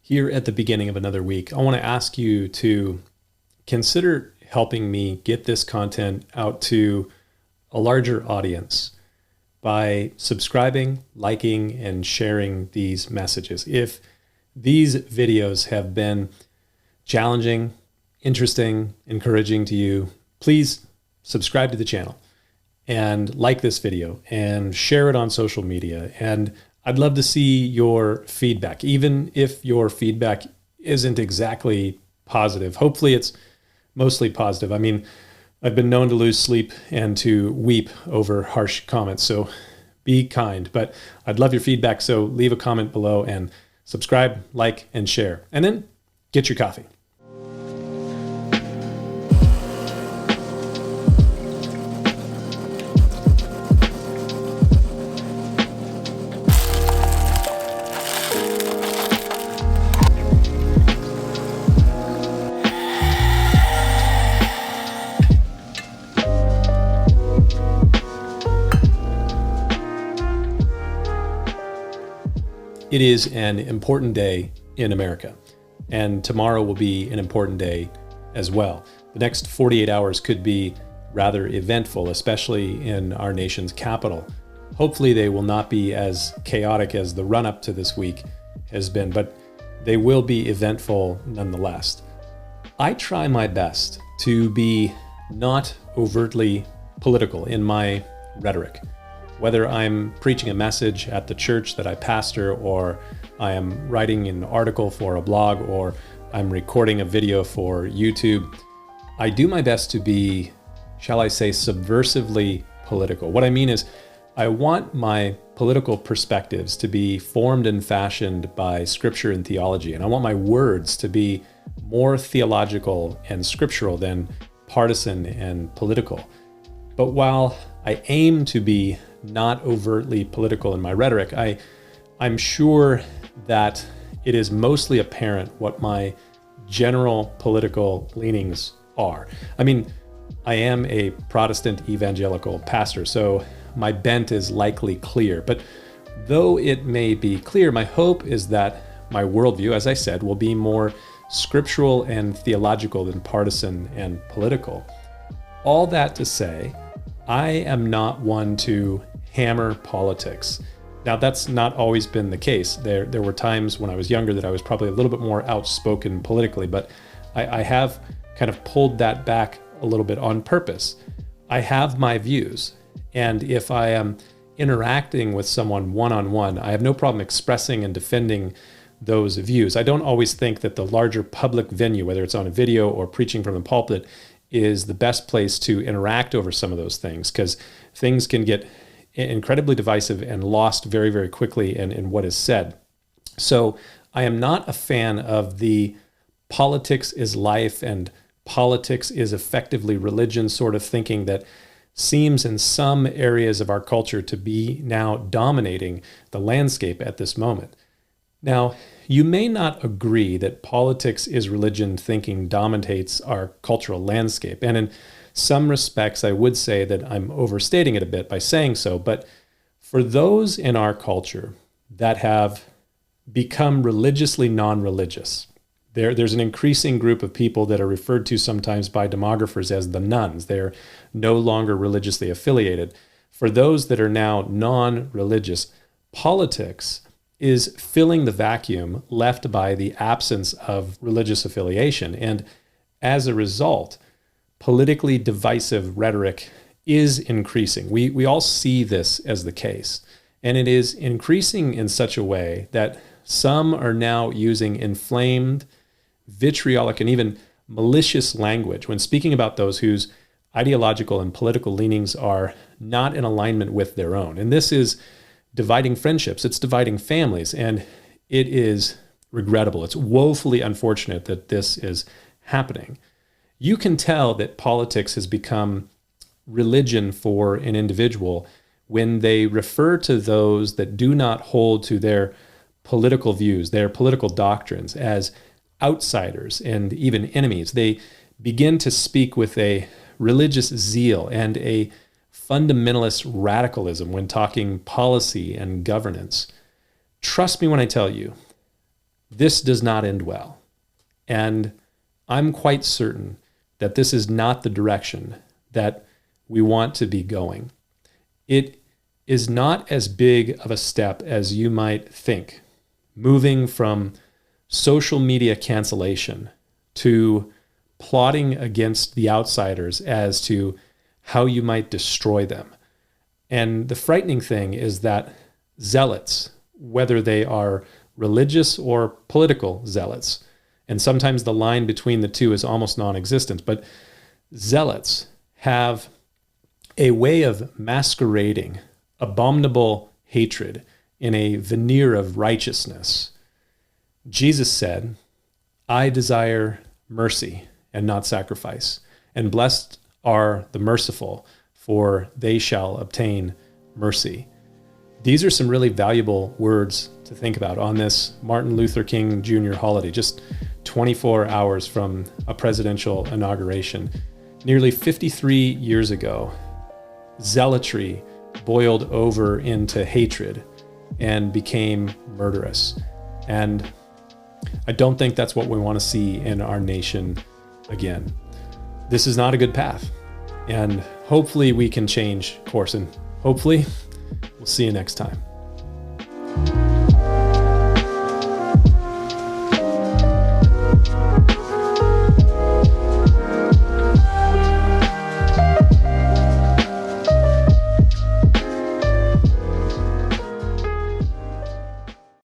here at the beginning of another week, I want to ask you to consider helping me get this content out to a larger audience by subscribing, liking, and sharing these messages. If these videos have been challenging, interesting, encouraging to you, please subscribe to the channel and like this video and share it on social media. And I'd love to see your feedback, even if your feedback isn't exactly positive. Hopefully it's mostly positive. I mean, I've been known to lose sleep and to weep over harsh comments, so be kind. But I'd love your feedback, so leave a comment below and subscribe, like, and share. And then get your coffee. It is an important day in America, and tomorrow will be an important day as well. The next 48 hours could be rather eventful, especially in our nation's capital. Hopefully they will not be as chaotic as the run-up to this week has been, but they will be eventful nonetheless. I try my best to be not overtly political in my rhetoric. Whether I'm preaching a message at the church that I pastor, or I am writing an article for a blog, or I'm recording a video for YouTube, I do my best to be, shall I say, subversively political. What I mean is, I want my political perspectives to be formed and fashioned by scripture and theology, and I want my words to be more theological and scriptural than partisan and political. But while I aim to be not overtly political in my rhetoric, I'm sure that it is mostly apparent what my general political leanings are. I mean, I am a Protestant evangelical pastor, so my bent is likely clear. But though it may be clear, my hope is that my worldview, as I said, will be more scriptural and theological than partisan and political. All that to say, I am not one to hammer politics. Now, that's not always been the case. There were times when I was younger that I was probably a little bit more outspoken politically, but I have kind of pulled that back a little bit on purpose. I have my views, and if I am interacting with someone one-on-one, I have no problem expressing and defending those views. I don't always think that the larger public venue, whether it's on a video or preaching from the pulpit, is the best place to interact over some of those things, because things can get incredibly divisive and lost very, very quickly in what is said. So I am not a fan of the politics is life and politics is effectively religion sort of thinking that seems in some areas of our culture to be now dominating the landscape at this moment. Now, you may not agree that politics is religion thinking dominates our cultural landscape. And in some respects, I would say that I'm overstating it a bit by saying so. But for those in our culture that have become religiously non-religious, there's an increasing group of people that are referred to sometimes by demographers as the nones. They're no longer religiously affiliated. For those that are now non-religious, politics is filling the vacuum left by the absence of religious affiliation. And as a result, politically divisive rhetoric is increasing. We all see this as the case. And it is increasing in such a way that some are now using inflamed, vitriolic, and even malicious language when speaking about those whose ideological and political leanings are not in alignment with their own. And this is dividing friendships, it's dividing families, and it is regrettable. It's woefully unfortunate that this is happening. You can tell that politics has become religion for an individual when they refer to those that do not hold to their political views, their political doctrines, as outsiders and even enemies. They begin to speak with a religious zeal and a fundamentalist radicalism when talking policy and governance. Trust me when I tell you, this does not end well. And I'm quite certain that this is not the direction that we want to be going. It is not as big of a step as you might think, moving from social media cancellation to plotting against the outsiders as to how you might destroy them. And the frightening thing is that zealots, whether they are religious or political zealots, and sometimes the line between the two is almost non-existent, but zealots have a way of masquerading abominable hatred in a veneer of righteousness. Jesus said, "I desire mercy and not sacrifice, and blessed are the merciful, for they shall obtain mercy." These are some really valuable words to think about on this Martin Luther King Jr. holiday, just 24 hours from a presidential inauguration. Nearly 53 years ago, zealotry boiled over into hatred and became murderous. And I don't think that's what we want to see in our nation again. This is not a good path. And hopefully we can change course, and hopefully we'll see you next time.